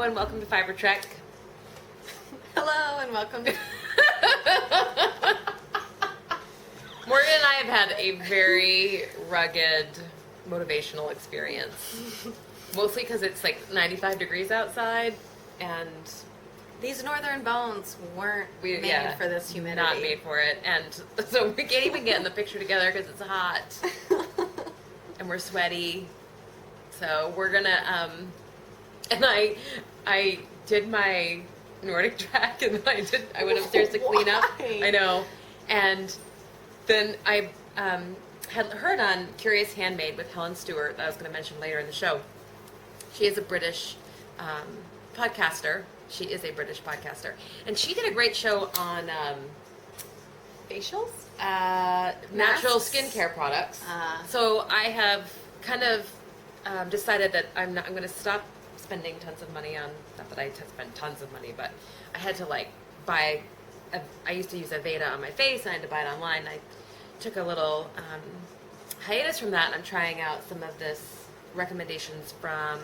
and welcome to Fiber Trek. Hello and welcome to... Morgan and I have had a very rugged motivational experience. Mostly because it's like 95 degrees outside and... These northern bones weren't made for this humidity. Not made for it. And so we can't even get in the picture together because it's hot. And we're sweaty. So we're gonna, and I did my Nordic track and then I went upstairs to clean up. I know. And then I had heard on Curious Handmade with Helen Stewart that I was going to mention later in the show. She is a British podcaster. She is a British podcaster. And she did a great show on facials? Natural skincare products. So I have kind of decided that I'm going to stop spending tons of money on, not that I spend tons of money, but I had to like buy, I used to use Aveda on my face and I had to buy it online. I took a little hiatus from that and I'm trying out some of this recommendations from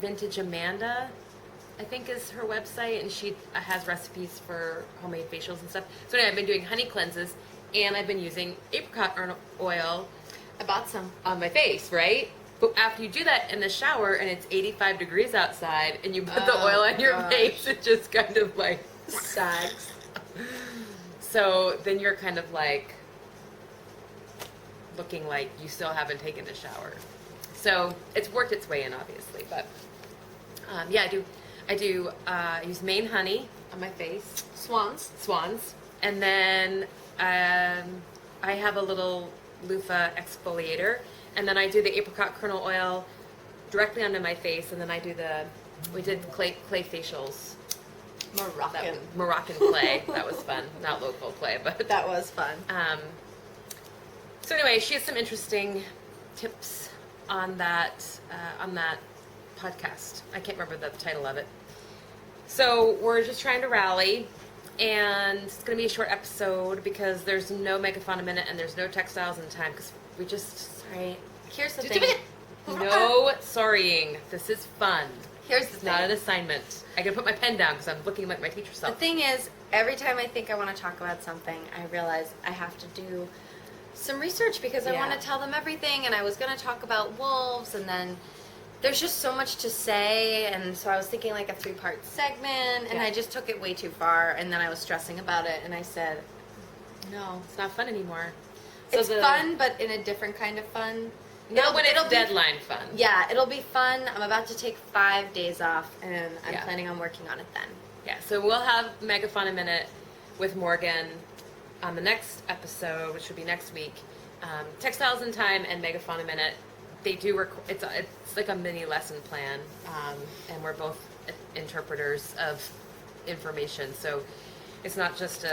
Vintage Amanda, I think is her website, and she has recipes for homemade facials and stuff. So anyway, I've been doing honey cleanses, and I've been using apricot oil. I bought some. On my face, right? But after you do that in the shower, and it's 85 degrees outside, and you put the oil on your face, it just kind of like sags. So then you're kind of like looking like you still haven't taken a shower. So it's worked its way in, obviously, but yeah, I do use Maine honey on my face. Swans. And then I have a little loofah exfoliator. And then I do the apricot kernel oil directly onto my face. And then I do we did clay facials. Moroccan clay. That was fun. Not local clay, but. That was fun. So anyway, she has some interesting tips on that podcast. I can't remember the title of it. So we're just trying to rally, and it's going to be a short episode because there's no Megaphone a Minute and there's no Textiles in Time because we just, sorry. Here's the thing. No sorrying. This is fun. Here's the It's thing. not an assignment. I gotta put my pen down because I'm looking like my teacher self. The thing is, every time I think I want to talk about something, I realize I have to do some research because I want to tell them everything, and I was going to talk about wolves, and then there's just so much to say, and so I was thinking like a 3-part segment, and I just took it way too far, and then I was stressing about it, and I said, no. It's not fun anymore. It's fun, but in a different kind of fun. Not when it's deadline fun. Yeah, it'll be fun. I'm about to take 5 days off, and I'm planning on working on it then. Yeah, so we'll have Megaphone a Minute with Morgan on the next episode, which will be next week. Textiles in Time and Megaphone a Minute, they do it's like a mini lesson plan, and we're both interpreters of information. So it's not just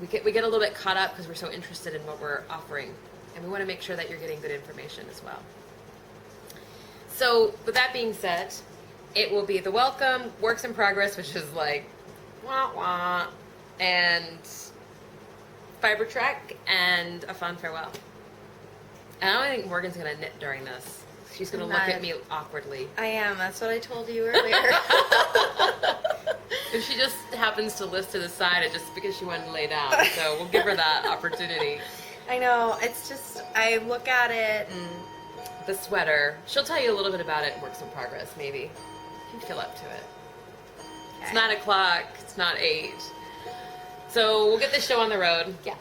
we get a little bit caught up because we're so interested in what we're offering, and we want to make sure that you're getting good information as well. So with that being said, it will be the welcome, works in progress, which is like wah wah, and Fiber Trek, and a fun farewell. And I don't think Morgan's going to knit during this. She's going to look at me awkwardly. I am. That's what I told you earlier. If she just happens to lift to the side, it's just because she wanted to lay down. So we'll give her that opportunity. I know. It's just, I look at it and... The sweater. She'll tell you a little bit about it in Works in Progress, maybe. You can feel up to it. Okay. It's 9 o'clock. It's not 8. So we'll get this show on the road. Yeah.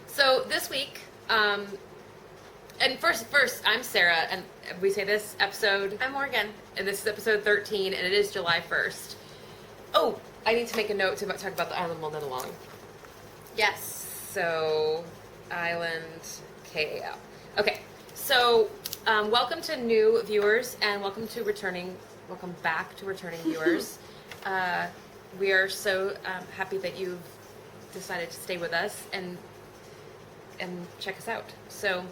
So this week, and first, I'm Sarah, and we say this episode. I'm Morgan. And this is episode 13, and it is July 1st. Oh, I need to make a note to talk about the Island We'll Knit Along. Yes. So, Island KAL. Okay, so welcome to new viewers, and welcome back to returning viewers. We are so happy that you've decided to stay with us and check us out. So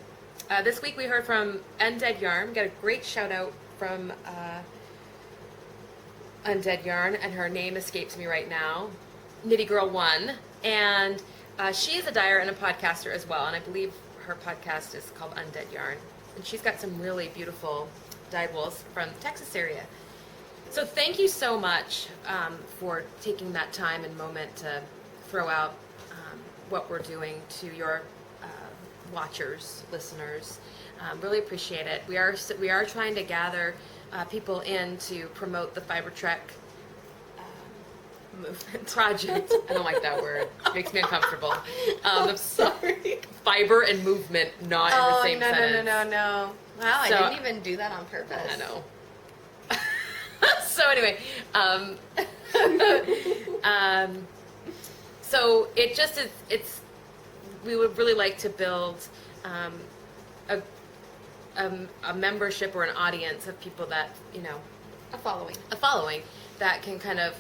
this week we heard from Undead Yarn. Got a great shout out from Undead Yarn, and her name escapes me right now. Nitty Girl 1, and she is a dyer and a podcaster as well, and I believe her podcast is called Undead Yarn, and she's got some really beautiful dyed wools from the Texas area. So thank you so much for taking that time and moment to throw out what we're doing to your watchers, listeners. Really appreciate it. We are trying to gather people in to promote the Fiber Trek movement project. I don't like that word. It makes me uncomfortable. I'm sorry. Fiber and movement, not in the same sentence. No. Wow, So, I didn't even do that on purpose. I know. So anyway, so it just is. We would really like to build a membership or an audience of people that A following. a following that can kind of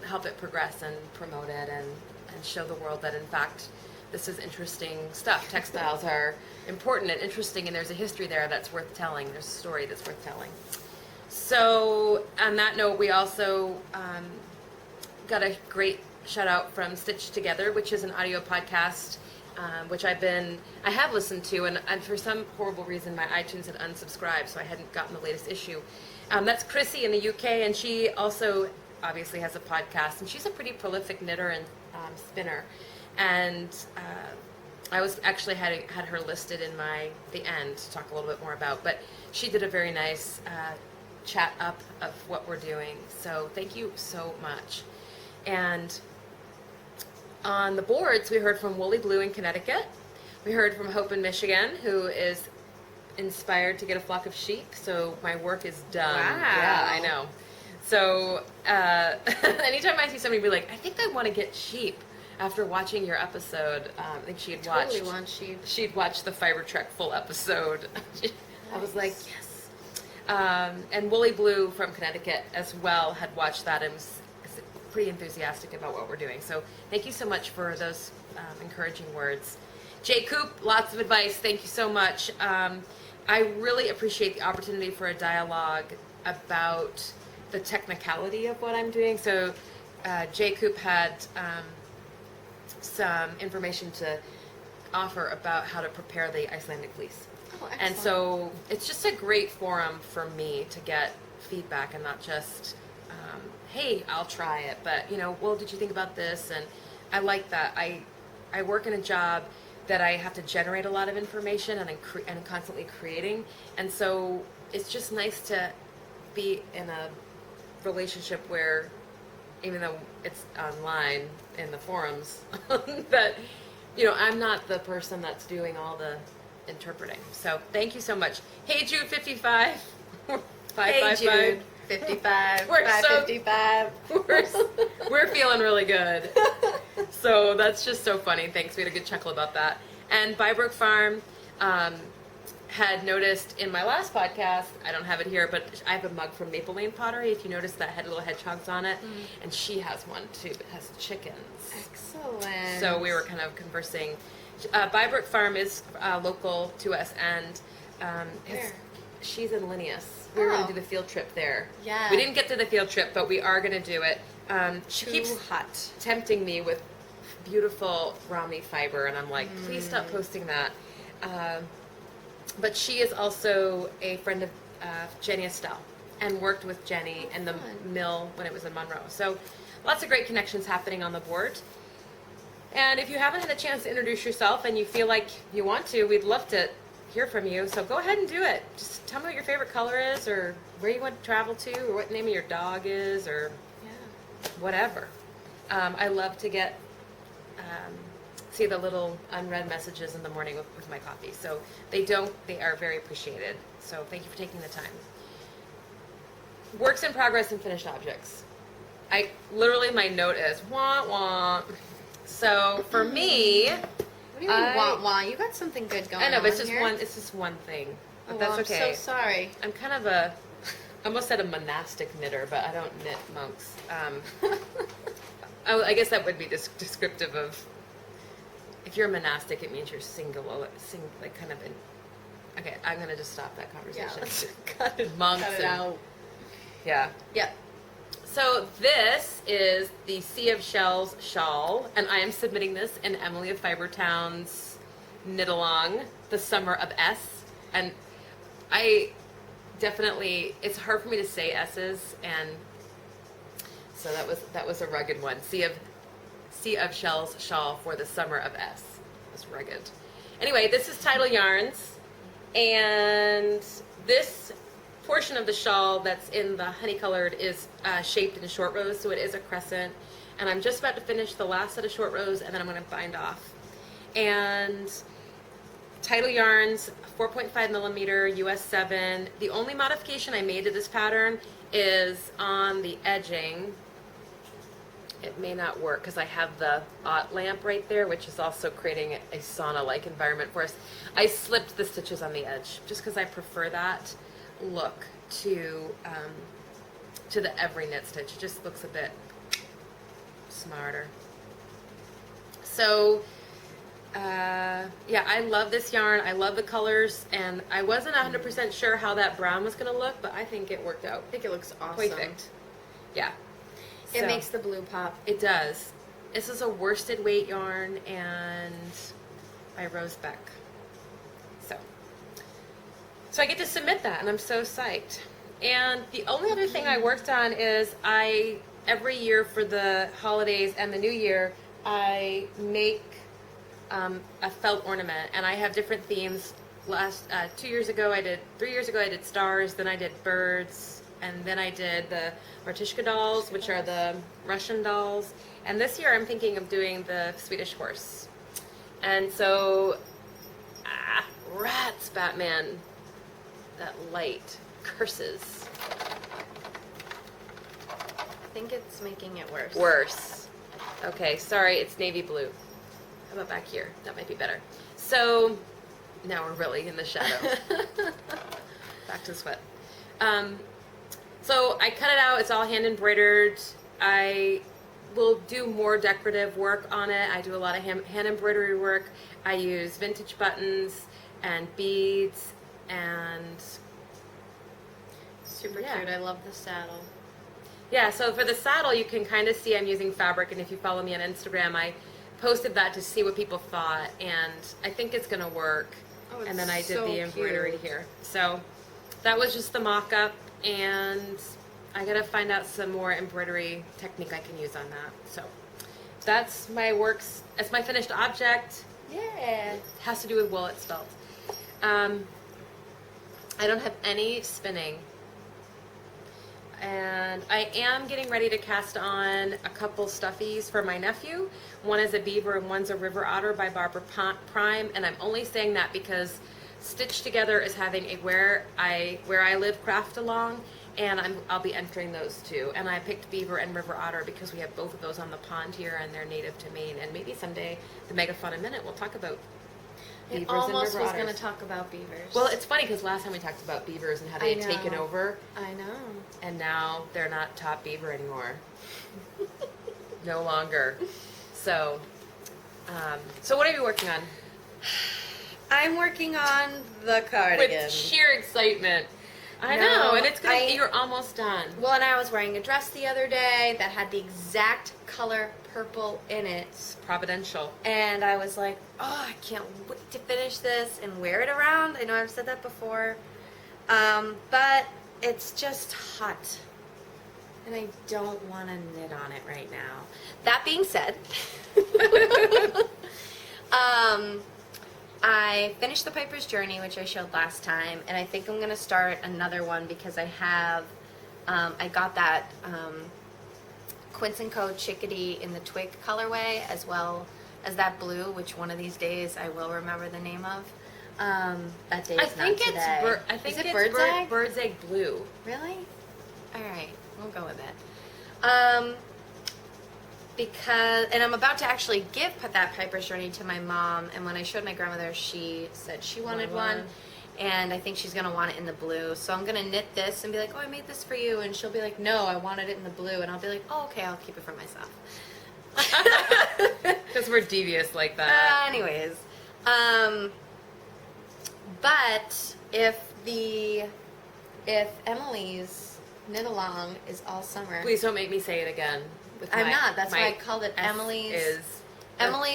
help it progress and promote it and show the world that in fact this is interesting stuff. Textiles are important and interesting, and there's a history there that's worth telling. There's a story that's worth telling. So on that note, we also got a great shout out from Stitched Together, which is an audio podcast, which I have listened to, and for some horrible reason my iTunes had unsubscribed, so I hadn't gotten the latest issue. That's Chrissy in the UK, and she also obviously has a podcast, and she's a pretty prolific knitter and spinner. And I was actually had her listed in the end to talk a little bit more about, but she did a very nice chat up of what we're doing. So thank you so much. And on the boards, we heard from Woolly Blue in Connecticut. We heard from Hope in Michigan, who is inspired to get a flock of sheep. So my work is done. Wow. Yeah, I know. So anytime I see somebody be like, I think I want to get sheep after watching your episode, I think she had Totally want sheep. She'd watched the Fiber Trek full episode. I was like, yes. And Woolly Blue from Connecticut as well had watched that and was pretty enthusiastic about what we're doing. So thank you so much for those encouraging words. Jay Coop, lots of advice. Thank you so much. I really appreciate the opportunity for a dialogue about the technicality of what I'm doing. So Jay Coop had some information to offer about how to prepare the Icelandic fleece. Oh, excellent. And so it's just a great forum for me to get feedback and not just, hey, I'll try it, but, well, did you think about this? And I like that. I work in a job that I have to generate a lot of information and and constantly creating. And so it's just nice to be in a relationship where, even though it's online in the forums, that, I'm not the person that's doing all the interpreting. So thank you so much. Hey, Jude 55. Hey, Jude 55. We're 555. We're feeling really good. So that's just so funny. Thanks. We had a good chuckle about that. And Bybrook Farm had noticed in my last podcast, I don't have it here, but I have a mug from Maple Lane Pottery. If you notice that had little hedgehogs on it. And she has one too that has chickens. Excellent. So we were kind of conversing. Bybrook Farm is local to us, and Where? she's in Linnaeus. We were going to do the field trip there. Yeah. We didn't get to the field trip, but we are going to do it. She keeps hot. tempting me with beautiful Romney fiber, and I'm like, please stop posting that. But she is also a friend of Jenny Estelle and worked with Jenny and the mill when it was in Monroe. So lots of great connections happening on the board. And if you haven't had a chance to introduce yourself and you feel like you want to, we'd love to hear from you. So go ahead and do it. Just tell me what your favorite color is, or where you want to travel to, or what name of your dog is, or whatever. I love to get see the little unread messages in the morning with my coffee. So they are very appreciated. So thank you for taking the time. Works in progress and finished objects. My note is wah wah. So for me, What do you mean, wah? You got something good going on. I know, but it's just here. it's just one thing. But Oh, that's well, okay. I'm so sorry. I'm kind of I almost said a monastic knitter, but I don't knit monks. I guess that would be descriptive of, if you're a monastic, it means you're single, like kind of in. Okay, I'm gonna just stop that conversation. Yeah, let's cut it, monks. Cut it out. Yeah. Yep. So this is the Sea of Shells shawl, and I am submitting this in Emily of Fibertown's knit along, the Summer of S. And definitely, it's hard for me to say S's, and so that was a rugged one. Sea of Shells shawl for the summer of S. It was rugged. Anyway, this is Tidal Yarns, and this portion of the shawl that's in the honey colored is shaped in short rows, so it is a crescent. And I'm just about to finish the last set of short rows, and then I'm going to bind off. And Tidal Yarns, 4.5 millimeter, US 7. The only modification I made to this pattern is on the edging. It may not work because I have the OT lamp right there, which is also creating a sauna-like environment for us. I slipped the stitches on the edge just because I prefer that look to the every knit stitch. It just looks a bit smarter. So yeah, I love this yarn. I love the colors, and I wasn't 100% sure how that brown was going to look, but I think it worked out. I think it looks awesome. Perfect. Yeah. It So, makes the blue pop. it does. This is a worsted weight yarn, and by Rose Beck. So I get to submit that, and I'm so psyched. And the only other thing I worked on is every year for the holidays and the new year, I make a felt ornament, and I have different themes. 3 years ago I did stars, then I did birds, and then I did the Martishka dolls, which are the Russian dolls. And this year I'm thinking of doing the Swedish horse. And so, rats, Batman. That light. Curses. I think it's making it worse. Worse. Okay, sorry, it's navy blue. How about back here? That might be better. So, now we're really in the shadow. Back to the sweat. So I cut it out. It's all hand embroidered. I will do more decorative work on it. I do a lot of hand embroidery work. I use vintage buttons and beads and Super Yeah. cute. I love the saddle. yeah. So for the saddle, you can kind of see I'm using fabric, and if you follow me on Instagram, I posted that to see what people thought, and I think it's gonna work. Oh, it's And then I did so the embroidery cute. here. So that was just the mock-up, and I gotta find out some more embroidery technique I can use on that. So that's my works. That's my finished object. Yeah. It has to do with wool. It's felt. I don't have any spinning. And I am getting ready to cast on a couple stuffies for my nephew. One is a beaver and one's a river otter by Barbara Prime. And I'm only saying that because Stitch Together is having a Where I Live craft along, and I'll be entering those two. And I picked beaver and river otter because we have both of those on the pond here, and they're native to Maine. And maybe someday, the Megaphone a Minute, we'll talk about It beavers almost and river was going otters. to talk about beavers. Well, it's funny because last time we talked about beavers and how they I had taken know. over, I know. and now they're not top beaver anymore. No longer. So, so what are you working on? I'm working on the cardigan. With sheer excitement. I No, know, and it's gonna. You're almost done. Well, and I was wearing a dress the other day that had the exact color purple in it. It's providential. And I was like, oh, I can't wait to finish this and wear it around. I know I've said that before. But it's just hot. And I don't want to knit on it right now. That being said, I finished The Piper's Journey, which I showed last time. And I think I'm going to start another one because I have, I got that Quince & Co. Chickadee in the twig colorway, as well as that blue, which one of these days I will remember the name of. That day is I think not today. I think Is it it's bird's egg? Bird's egg blue. Really? All right, we'll go with it. Because, and I'm about to actually give that Piper's Journey to my mom, and when I showed my grandmother, she said she wanted one. And I think she's going to want it in the blue. So I'm going to knit this and be like, oh, I made this for you. And she'll be like, no, I wanted it in the blue. And I'll be like, oh, okay, I'll keep it for myself. Because we're devious like that. Anyways. But if Emily's knit along is all summer. Please don't make me say it again. I'm not. That's why I called it Emily's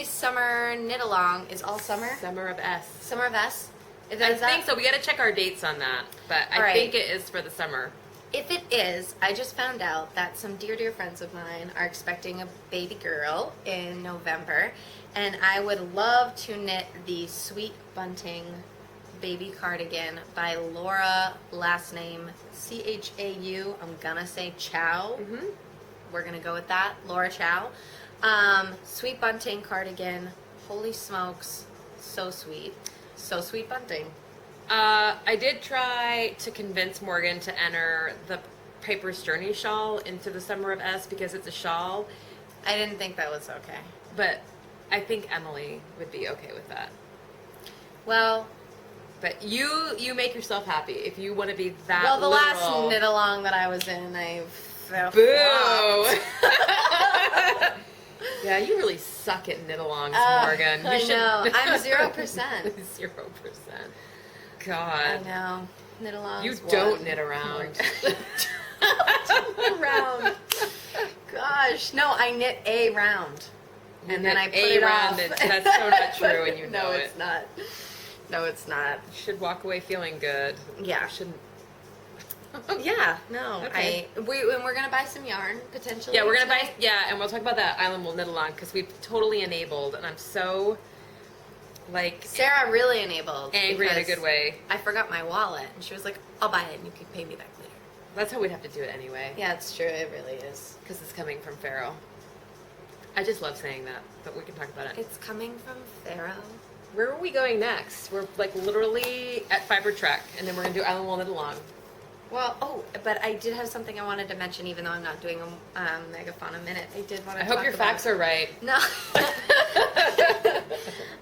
summer knit along is all summer. Summer of S. Summer of S. I think so. We got to check our dates on that, but I think it is for the summer. If it is, I just found out that some dear friends of mine are expecting a baby girl in November, and I would love to knit the Sweet Bunting baby cardigan by Laura, last name Chau. I'm gonna say Chow. Mm-hmm. We're gonna go with that, Laura Chow. Sweet Bunting cardigan. Holy smokes, so sweet. So Sweet Bunting. I did try to convince Morgan to enter the Piper's Journey shawl into the Summer of S because it's a shawl. I didn't think that was okay. But I think Emily would be okay with that. Well, but you make yourself happy if you want to be that. Well, the literal. last knit along that I was in, I Boo! Yeah, you really suck at knit-alongs, Morgan. I know. I'm 0%. 0%. God. I know. Knit alongs. You don't knit around. Around. Gosh, no, I knit a round, and then I put it round. off. That's so not true, and you know no, it. it's not. No, it's not. You should walk away feeling good. Yeah. You shouldn't. Yeah, no. Okay. And we're gonna buy some yarn potentially. Yeah, we're gonna tonight. and we'll talk about that Island Wool Knit Along because we've totally enabled, and I'm so Sarah really enabled. angry in a good way. I forgot my wallet, and she was like, "I'll buy it, and you can pay me back later." That's how we'd have to do it anyway. Yeah, it's true. It really is. Because it's coming from Pharaoh. I just love saying that, but we can talk about it. It's coming from Pharaoh. Where are we going next? We're literally at Fiber Trek, and then we're gonna do Island Wool Knit Along. Well, but I did have something I wanted to mention, even though I'm not doing a megaphone a minute. I did want to. I hope your facts are right. No.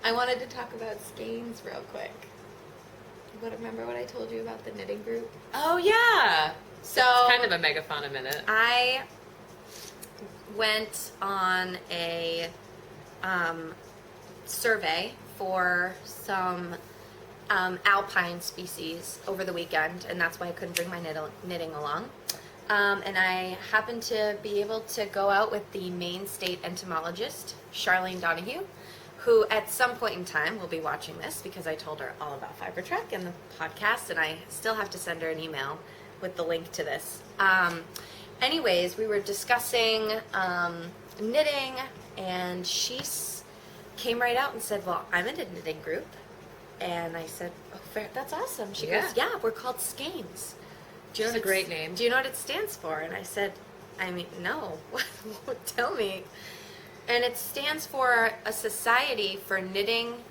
I wanted to talk about skeins real quick. But remember what I told you about the knitting group? Oh yeah. So it's kind of a megaphone a minute. I went on a survey for some alpine species over the weekend, and that's why I couldn't bring my knitting along. And I happened to be able to go out with the Maine State entomologist, Charlene Donahue, who at some point in time will be watching this because I told her all about Fiber Trek and the podcast, and I still have to send her an email with the link to this. Anyways, we were discussing knitting, and she came right out and said, "Well, I'm in a knitting group." And I said, "Oh, fair, that's awesome." She goes, "Yeah, we're called Skeins." That's a great name. Do you know what it stands for? And I said, "I mean, no." Tell me. And it stands for a Society for Knitting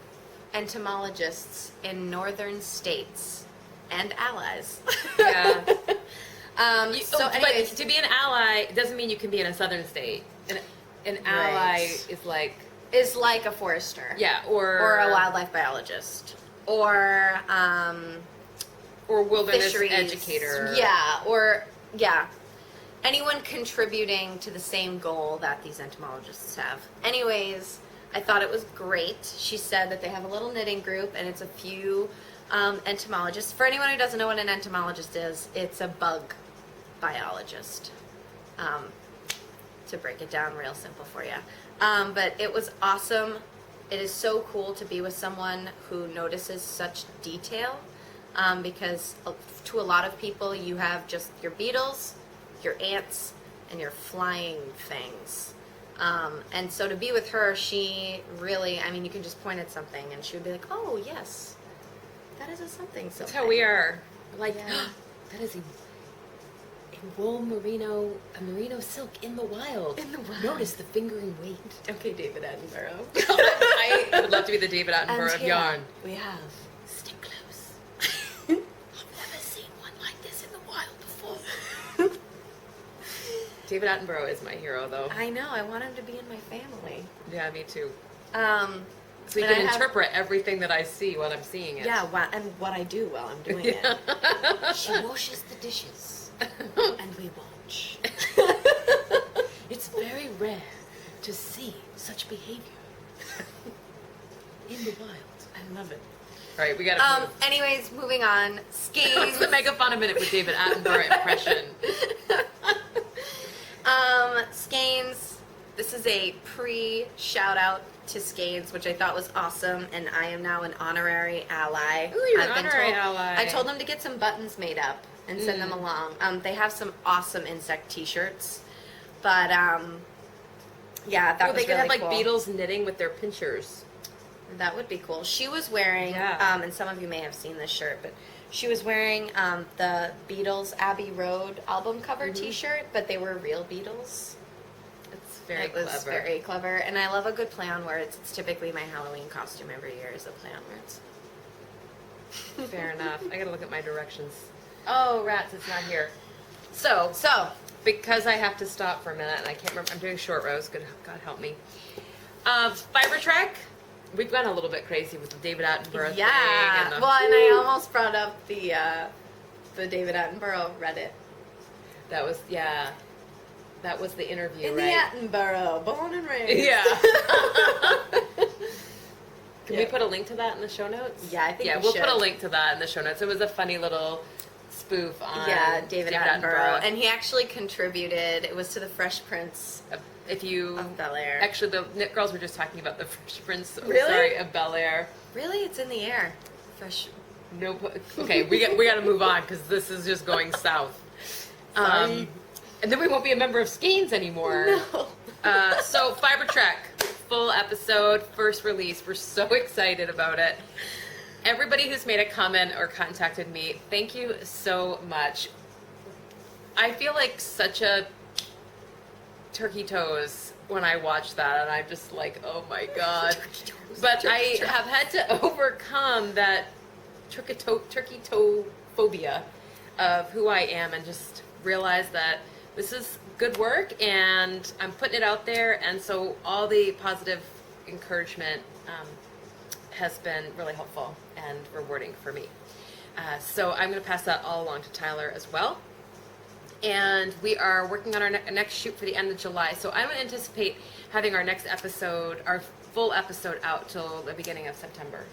Entomologists in Northern States and Allies. Yeah. So anyways, but to be an ally doesn't mean you can be in a southern state. An ally is like a forester. Yeah, or a wildlife biologist. Or wilderness fisheries educator. Yeah. Anyone contributing to the same goal that these entomologists have. Anyways, I thought it was great. She said that they have a little knitting group, and it's a few entomologists. For anyone who doesn't know what an entomologist is, it's a bug biologist. To break it down real simple for you. But it was awesome. It is so cool to be with someone who notices such detail, because to a lot of people, you have just your beetles, your ants, and your flying things. And so to be with her, she really, I mean, you can just point at something and she would be like, "Oh, yes, that is a something." That's how we are. Like, Yeah. that is a wool merino silk in the wild. In the wild. Notice the fingering weight. Okay, David Attenborough. I would love to be the David Attenborough of yarn. We have. Stick close. I've never seen one like this in the wild before. David Attenborough is my hero, though. I know. I want him to be in my family. Yeah, me too. So you and can interpret everything that I see while I'm seeing it. Yeah, and what I do while I'm doing it. She washes the dishes, and we watch. It's very rare to see such behavior in the wild. I love it. All right, we gotta move. Anyways, moving on. Skeins. It's the megaphone a minute with David Attenborough impression. Skeins. This is a pre-shout out to Skanes, which I thought was awesome, and I am now an honorary ally. Ooh, you're an I've been honorary told- ally. I told them to get some buttons made up and send them along. They have some awesome insect T-shirts, but yeah, that Well, was they could really have like cool. beetles knitting with their pinchers. That would be cool. She was wearing, Yeah. and some of you may have seen this shirt, but she was wearing the Beatles Abbey Road album cover T-shirt, but they were real Beatles. It's very It was clever. very clever, and I love a good play on words. It's typically my Halloween costume every year is a play on words. Fair enough. I gotta look at my directions. Oh, rats! It's not here. So, So, because I have to stop for a minute, and I can't remember. I'm doing short rows. Good God help me. Fiber Trek. We've gone a little bit crazy with the David Attenborough thing. yeah. And the, Well, and I almost brought up the David Attenborough Reddit. that was that was the interview, In right? the Attenborough, born and raised. Yeah. Can we Yeah. put a link to that in the show notes? Yeah, I think we we'll should. put a link to that in the show notes. It was a funny little spoof on David Attenborough. And he actually contributed, it was to the Fresh Prince if you of Bel-Air. actually, the Knit Girls were just talking about the Fresh Prince. Really? Sorry, of Bel-Air. Really? It's in the air. Fresh. No. Okay, we got to move on because this is just going south. Sorry. And then we won't be a member of Skeins anymore. No. So Fiber Trek, full episode, first release. We're so excited about it. Everybody who's made a comment or contacted me, thank you so much. I feel like such a turkey toes when I watch that, and I'm just like, oh my god. But I have had to overcome that turkey toe phobia of who I am and just realize that this is good work and I'm putting it out there, and so all the positive encouragement has been really helpful and rewarding for me. So I'm going to pass that all along to Tyler as well. And we are working on our next shoot for the end of July. So I don't anticipate having our next episode, our full episode, out till the beginning of September.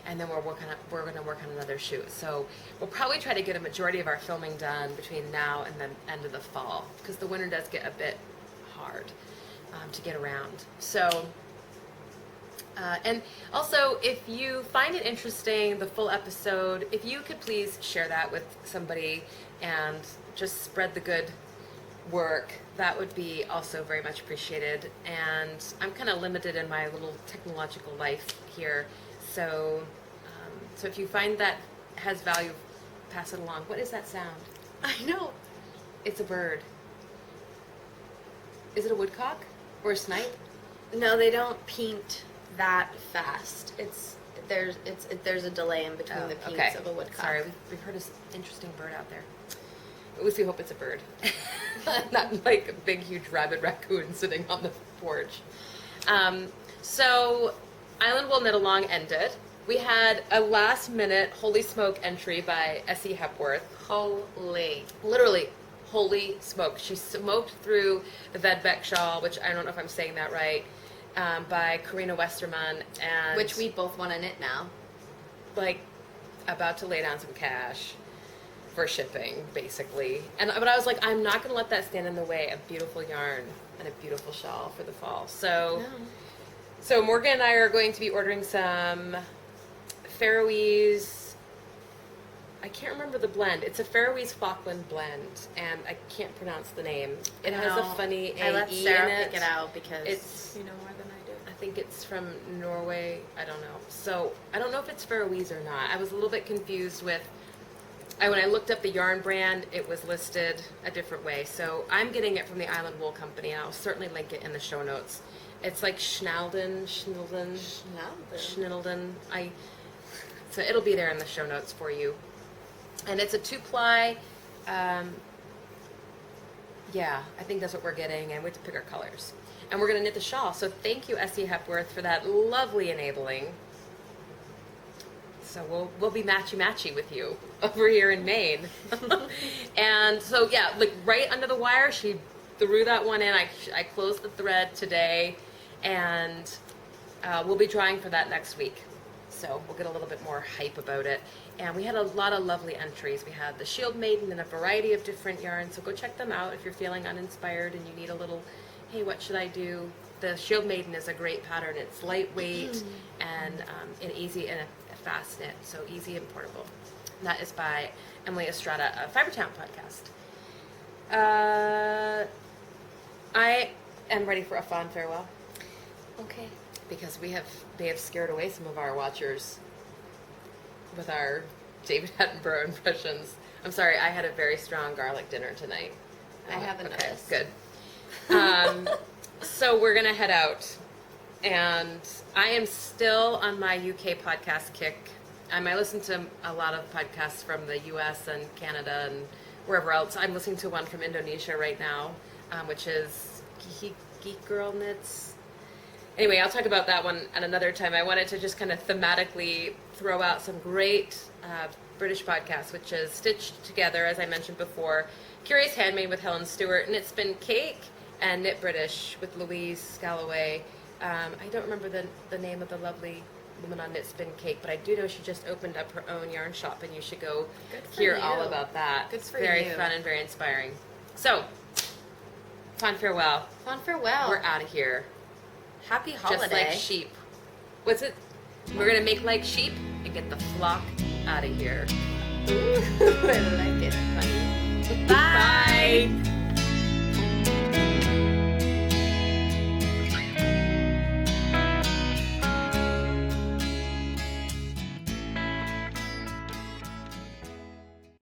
And then we're going to work on another shoot. So we'll probably try to get a majority of our filming done between now and the end of the fall, because the winter does get a bit hard to get around. So, and also, if you find it interesting, the full episode, if you could please share that with somebody and just spread the good work, that would be also very much appreciated. And I'm kind of limited in my little technological life here, so so if you find that has value, pass it along. What is that sound? I know. It's a bird. Is it a woodcock or a snipe? No, they don't paint that fast. There's a delay in between the paints of a woodcock. Sorry, we've heard an interesting bird out there. At least we hope it's a bird. Not like a big, huge rabid raccoon sitting on the porch. So, Island Will Knit Along ended. We had a last-minute Holy Smoke entry by Essie Hepworth. Holy. Literally, holy smoke. She smoked through the Vedbeck shawl, which I don't know if I'm saying that right, by Karina Westerman. And Which we both want to knit now. like, about to lay down some cash for shipping, basically. But I was like, I'm not going to let that stand in the way of beautiful yarn and a beautiful shawl for the fall. So, so Morgan and I are going to be ordering some Faroese. I can't remember the blend. It's a Faroese Falkland blend, and I can't pronounce the name. It has a funny I let AE Sarah in it. pick it out because It's- you know more than I do. I think it's from Norway. I don't know. So I don't know if it's Faroese or not. I was a little bit confused with. When I looked up the yarn brand, it was listed a different way. So I'm getting it from the Island Wool Company, and I'll certainly link it in the show notes. It's like Schnalden. So it'll be there in the show notes for you. And it's a 2-ply. Yeah, I think that's what we're getting, and we have to pick our colors. And we're going to knit the shawl. So thank you, Essie Hepworth, for that lovely enabling. So we'll be matchy-matchy with you over here in Maine. And so, yeah, like right under the wire, she threw that one in. I closed the thread today, and we'll be drawing for that next week. So we'll get a little bit more hype about it. And we had a lot of lovely entries. We had the Shield Maiden and a variety of different yarns. So go check them out if you're feeling uninspired and you need a little hey, what should I do? The Shield Maiden is a great pattern. It's lightweight and easy and a fast knit, so easy and portable. And that is by Emily Estrada of Fibertown podcast. I am ready for a fond farewell. Okay. Because we have scared away some of our watchers with our David Attenborough impressions. I'm sorry, I had a very strong garlic dinner tonight. I haven't noticed. Good. So we're gonna head out, and I am still on my UK podcast kick. I listen to a lot of podcasts from the US and Canada and wherever else. I'm listening to one from Indonesia right now, which is Geek Girl Knits. Anyway, I'll talk about that one at another time. I wanted to just kind of thematically throw out some great British podcasts, which is Stitched Together, as I mentioned before, Curious Handmade with Helen Stewart, Knit Spin Cake, and Knit British with Louise Galloway. I don't remember the name of the lovely woman on Knit Spin Cake, but I do know she just opened up her own yarn shop, and you should go hear all about that. Good for very you. fun and very inspiring. So, fond farewell. Fond farewell. We're out of here. Happy holiday. Just like sheep. What's it? We're gonna make like sheep and get the flock out of here. I like it. Bye.